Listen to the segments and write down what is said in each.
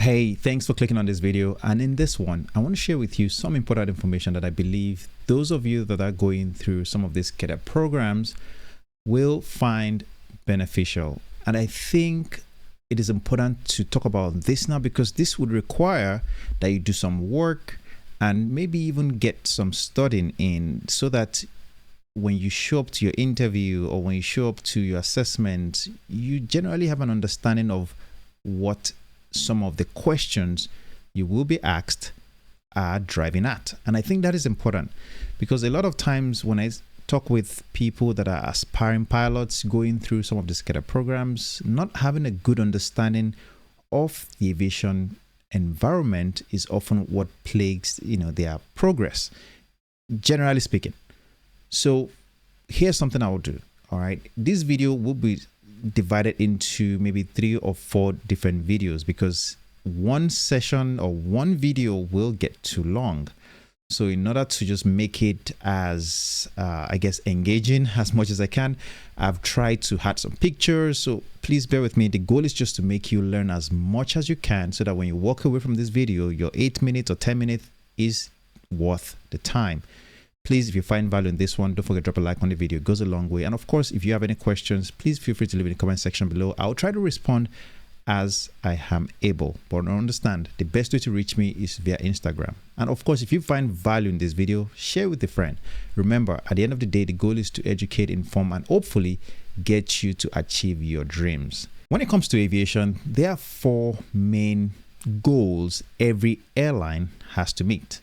Hey, thanks for clicking on this video. And in this one, I want to share with you some important information that I believe those of you that are going through some of these cadet programs will find beneficial. And I think it is important to talk about this now because this would require that you do some work and maybe even get some studying in so that when you show up to your interview or when you show up to your assessment, you generally have an understanding of what some of the questions you will be asked are driving at. And I think that is important because a lot of times when I talk with people that are aspiring pilots going through some of these cadet programs, not having a good understanding of the aviation environment is often what plagues their progress, generally speaking. So here's something I will do. All right, this video will be divided into maybe 3 or 4 different videos because one session or one video will get too long. So in order to just make it as engaging as much as I can, I've tried to add some pictures. So please bear with me. The goal is just to make you learn as much as you can so that when you walk away from this video, your 8 minutes or 10 minutes is worth the time. Please, if you find value in this one, don't forget to drop a like on the video. It goes a long way. And of course, if you have any questions, please feel free to leave in the comment section below. I'll try to respond as I am able. But understand, the best way to reach me is via Instagram. And of course, if you find value in this video, share with a friend. Remember, at the end of the day, the goal is to educate, inform, and hopefully get you to achieve your dreams. When it comes to aviation, there are 4 main goals every airline has to meet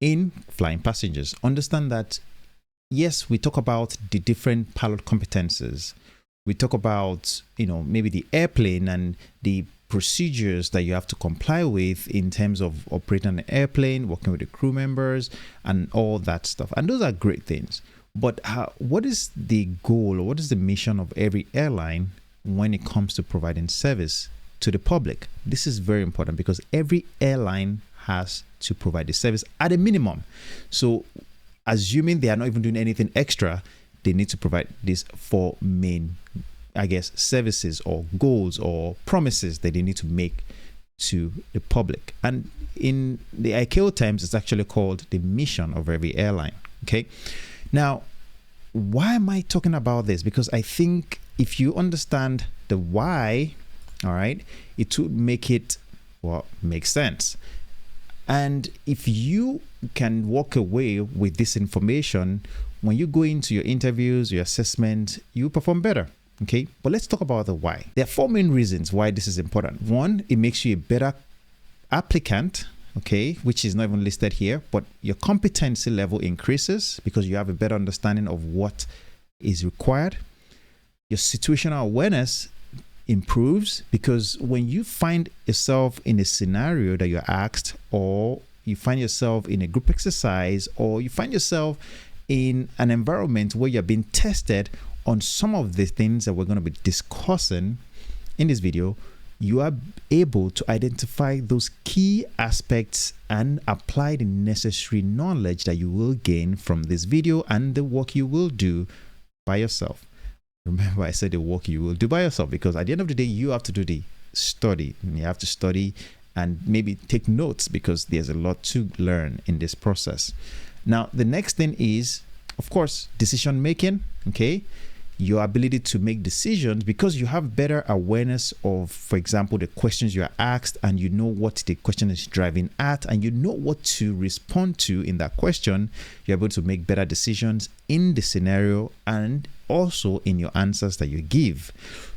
in flying passengers. Understand that, yes, we talk about the different pilot competencies. We talk about, maybe the airplane and the procedures that you have to comply with in terms of operating an airplane, working with the crew members and all that stuff. And those are great things. But what is the goal or what is the mission of every airline when it comes to providing service to the public? This is very important because every airline has to provide the service at a minimum. So assuming they are not even doing anything extra, they need to provide these 4 main, services or goals or promises that they need to make to the public. And in the ICAO terms, it's actually called the mission of every airline. Okay. Now, why am I talking about this? Because I think if you understand the why, all right, it would make it, make sense. And if you can walk away with this information, when you go into your interviews, your assessment, you perform better. Okay, but let's talk about the why. There are 4 main reasons why this is important. 1, it makes you a better applicant, okay, which is not even listed here, but your competency level increases because you have a better understanding of what is required. Your situational awareness improves because when you find yourself in a scenario that you're asked, or you find yourself in a group exercise, or you find yourself in an environment where you're being tested on some of the things that we're going to be discussing in this video, you are able to identify those key aspects and apply the necessary knowledge that you will gain from this video and the work you will do by yourself. Remember, I said the work you will do by yourself because at the end of the day, you have to do the study. You have to study and maybe take notes because there's a lot to learn in this process. Now, the next thing is, of course, decision making. Okay. Your ability to make decisions because you have better awareness of, for example, the questions you are asked and you know what the question is driving at and you know what to respond to in that question. You're able to make better decisions in the scenario and also in your answers that you give.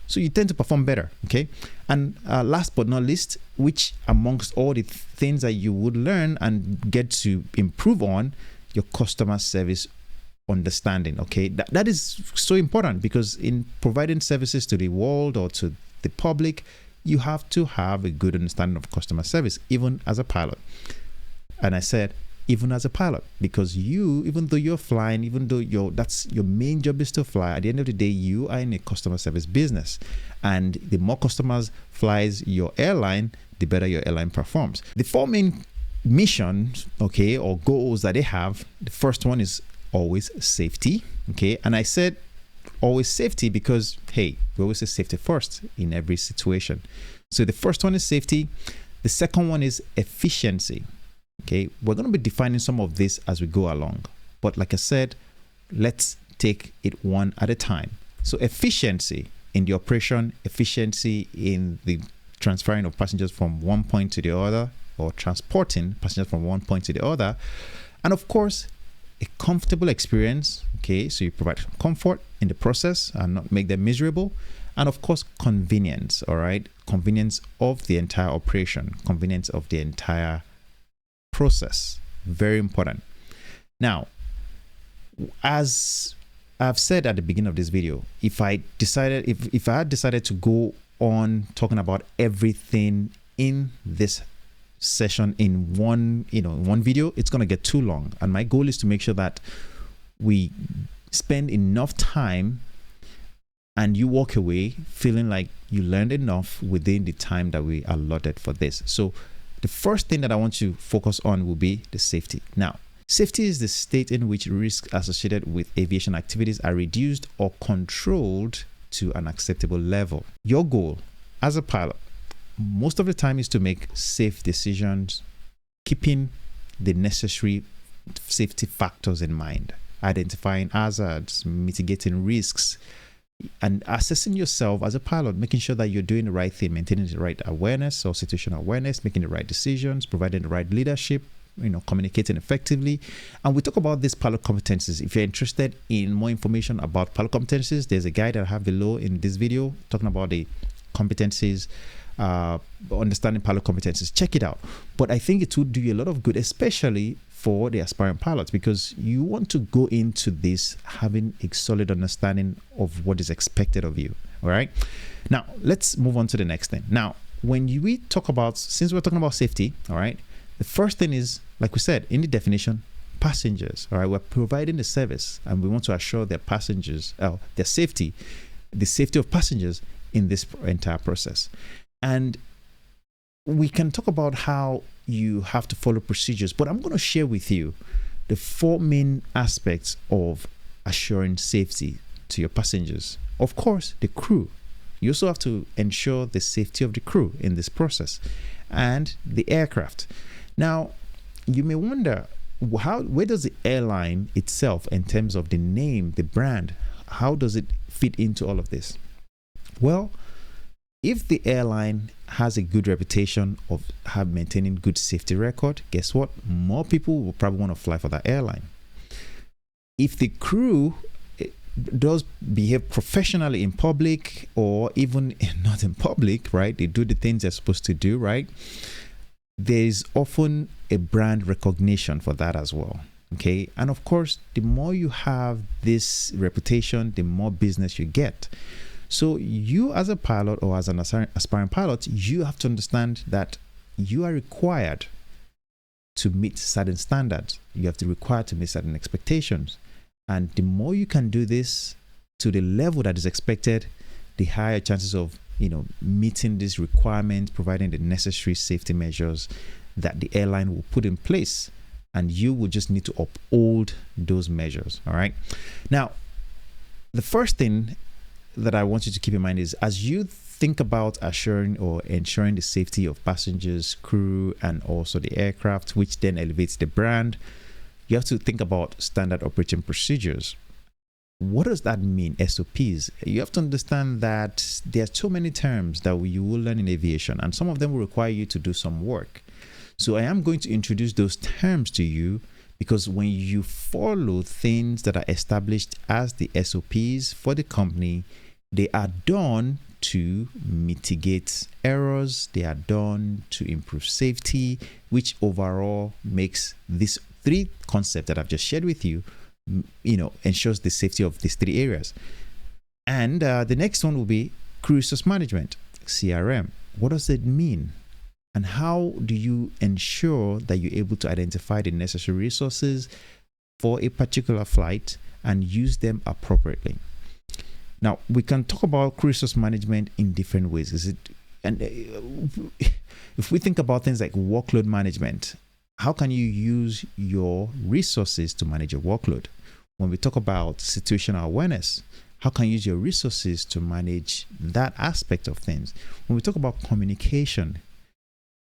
So you tend to perform better. Okay. And last but not least, which amongst all the things that you would learn and get to improve on, your customer service understanding. Okay, that is so important because in providing services to the world or to the public, you have to have a good understanding of customer service, even as a pilot. And I said even as a pilot because you, even though you're flying, even though that's your main job is to fly, at the end of the day, you are in a customer service business, and the more customers flies your airline, the better your airline performs. The 4 main missions, okay, or goals that they have. The first one is always safety. Okay, and I said always safety because, hey, we always say safety first in every situation. So the first one is safety. The second one is efficiency. Okay, we're going to be defining some of this as we go along. But like I said, let's take it one at a time. So efficiency in the operation, efficiency in the transferring of passengers from one point to the other, or transporting passengers from one point to the other. And of course, a comfortable experience. Okay, so you provide comfort in the process and not make them miserable. And of course, convenience. All right, convenience of the entire operation, convenience of the entire process. Very important. Now, as I've said at the beginning of this video, if I had decided to go on talking about everything in this session in one video, it's going to get too long. And my goal is to make sure that we spend enough time and you walk away feeling like you learned enough within the time that we allotted for this. So the first thing that I want to focus on will be the safety. Now, safety is the state in which risks associated with aviation activities are reduced or controlled to an acceptable level. Your goal as a pilot most of the time is to make safe decisions, keeping the necessary safety factors in mind, identifying hazards, mitigating risks, and assessing yourself as a pilot, making sure that you're doing the right thing, maintaining the right awareness or situational awareness, making the right decisions, providing the right leadership, communicating effectively. And we talk about these pilot competencies. If you're interested in more information about pilot competencies, there's a guide that I have below in this video talking about the competencies, understanding pilot competencies. Check it out. But I think it would do you a lot of good, especially for the aspiring pilots, because you want to go into this having a solid understanding of what is expected of you. All right. Now, let's move on to the next thing. Now, when we talk about, since we're talking about safety, all right, the first thing is, like we said in the definition, passengers. All right, we're providing the service and we want to assure their passengers, their safety, the safety of passengers in this entire process. And we can talk about how you have to follow procedures, but I'm going to share with you the four main aspects of assuring safety to your passengers. Of course, the crew. You also have to ensure the safety of the crew in this process and the aircraft. Now, you may wonder, where does the airline itself, in terms of the name, the brand, how does it fit into all of this? Well, if the airline has a good reputation of maintaining good safety record, guess what? More people will probably want to fly for that airline. If the crew does behave professionally in public, or even not in public, right? They do the things they're supposed to do, right? There's often a brand recognition for that as well. Okay. And of course, the more you have this reputation, the more business you get. So you as a pilot or as an aspiring pilot, you have to understand that you are required to meet certain standards. You have to require to meet certain expectations. And the more you can do this to the level that is expected, the higher chances of, meeting these requirements, providing the necessary safety measures that the airline will put in place. And you will just need to uphold those measures. All right. Now, the first thing that I want you to keep in mind is, as you think about assuring or ensuring the safety of passengers, crew, and also the aircraft, which then elevates the brand, you have to think about standard operating procedures. What does that mean? SOPs. You have to understand that there are so many terms that you will learn in aviation, and some of them will require you to do some work. So I am going to introduce those terms to you, because when you follow things that are established as the SOPs for the company, they are done to mitigate errors. They are done to improve safety, which overall makes these three concepts that I've just shared with you, ensures the safety of these three areas. And the next one will be crew resource management, CRM. What does it mean? And how do you ensure that you're able to identify the necessary resources for a particular flight and use them appropriately? Now, we can talk about crew resource management in different ways. If we think about things like workload management, how can you use your resources to manage your workload? When we talk about situational awareness, how can you use your resources to manage that aspect of things? When we talk about communication,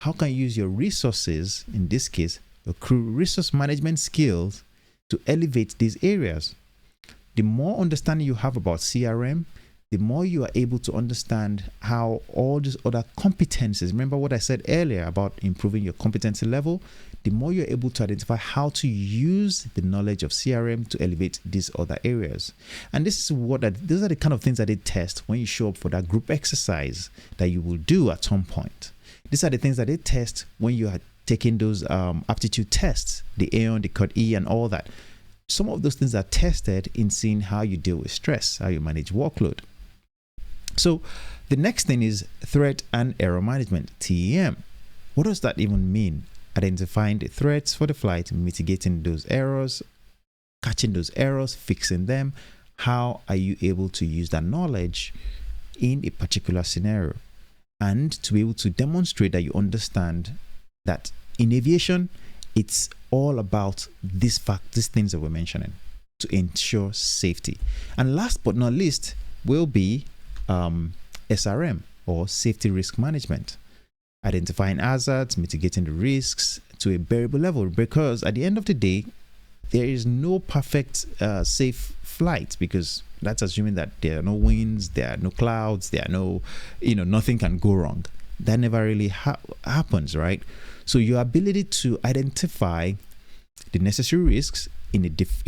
how can you use your resources, in this case, your crew resource management skills, to elevate these areas. The more understanding you have about CRM, the more you are able to understand how all these other competencies, remember what I said earlier about improving your competency level, the more you're able to identify how to use the knowledge of CRM to elevate these other areas. And these are the kind of things that they test when you show up for that group exercise that you will do at some point. These are the things that they test when you are taking those aptitude tests, the Airline, the cadet, and all that. Some of those things are tested in seeing how you deal with stress, how you manage workload. So the next thing is threat and error management, TEM. What does that even mean? Identifying the threats for the flight, mitigating those errors, catching those errors, fixing them. How are you able to use that knowledge in a particular scenario? And to be able to demonstrate that you understand that in aviation, it's all about these things that we're mentioning to ensure safety. And last but not least will be SRM, or safety risk management. Identifying hazards, mitigating the risks to a bearable level, because at the end of the day, there is no perfect safe flight, because that's assuming that there are no winds, there are no clouds, there are no, nothing can go wrong. That never really happens, right? So your ability to identify the necessary risks in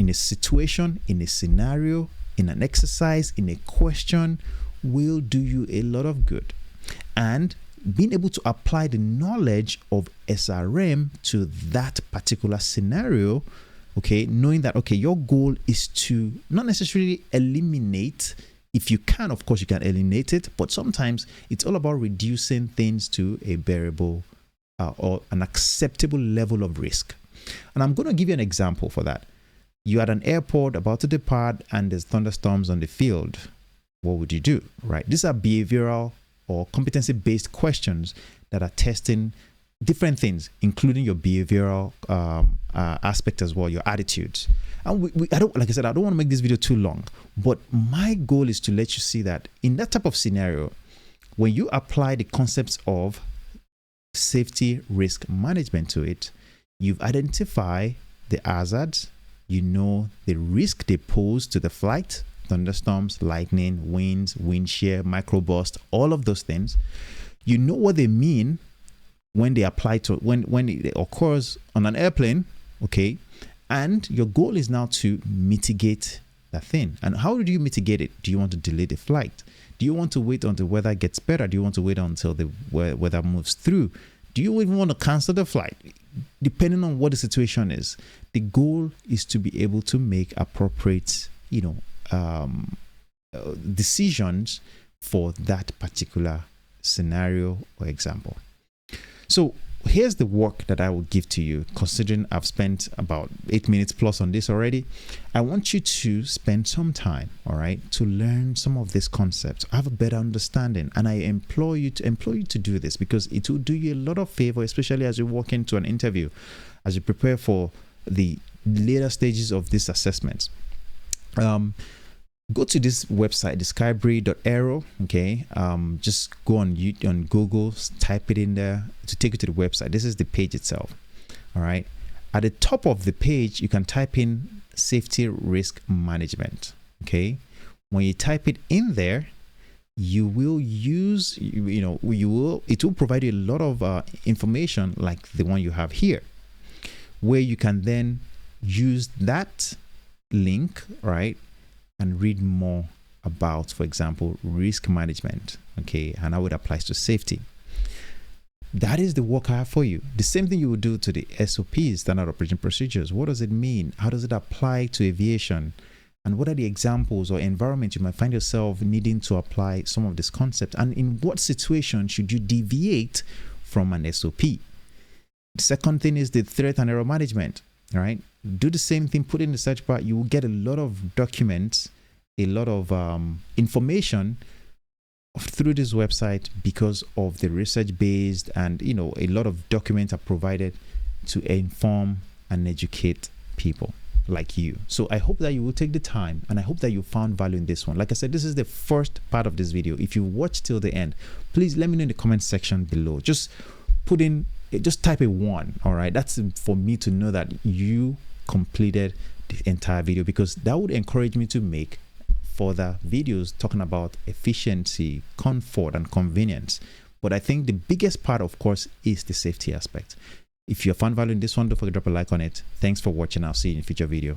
a situation, in a scenario, in an exercise, in a question, will do you a lot of good. And being able to apply the knowledge of SRM to that particular scenario, okay, knowing that, okay, your goal is to not necessarily eliminate. If you can, of course, you can eliminate it, but sometimes it's all about reducing things to a bearable or an acceptable level of risk. And I'm going to give you an example for that. You're at an airport about to depart and there's thunderstorms on the field. What would you do, right? These are behavioral or competency-based questions that are testing different things, including your behavioral aspect as well, your attitudes. And I don't want to make this video too long, but my goal is to let you see that in that type of scenario, when you apply the concepts of safety risk management to it, you've identified the hazards, you know the risk they pose to the flight, thunderstorms, lightning, winds, wind shear, microburst, all of those things. You know what they mean when they apply to when it occurs on an airplane, okay? And your goal is now to mitigate that thing. And how do you mitigate it? Do you want to delay the flight? Do you want to wait until the weather gets better? Do you want to wait until the weather moves through? Do you even want to cancel the flight? Depending on what the situation is, the goal is to be able to make appropriate, decisions for that particular scenario or example. So here's the work that I will give to you, considering I've spent about 8 minutes plus on this already. I want you to spend some time, all right, to learn some of these concepts, have a better understanding. And I implore you to do this, because it will do you a lot of favor, especially as you walk into an interview, as you prepare for the later stages of this assessment. Go to this website, discovery.aero. Okay, just go on Google, type it in there to take you to the website. This is the page itself. All right, at the top of the page, you can type in safety risk management. Okay, when you type it in there, you will use, it will provide you a lot of information like the one you have here, where you can then use that link, right, and read more about, for example, risk management, okay, and how it applies to safety. That is the work I have for you. The same thing you would do to the SOPs, standard operating procedures. What does it mean? How does it apply to aviation? And what are the examples or environments you might find yourself needing to apply some of this concept? And in what situation should you deviate from an SOP? The second thing is the threat and error management, right? Do the same thing, put in the search bar. You will get a lot of documents, a lot of information through this website because of the research based, and a lot of documents are provided to inform and educate people like you. So I hope that you will take the time, and I hope that you found value in this one. Like I said, this is the first part of this video. If you watch till the end, please let me know in the comment section below. Just put in, just type a 1. All right, that's for me to know that you completed the entire video, because that would encourage me to make further videos talking about efficiency, comfort, and convenience. But I think the biggest part, of course, is the safety aspect. If you found value in this one, don't forget to drop a like on it. Thanks for watching. I'll see you in a future video.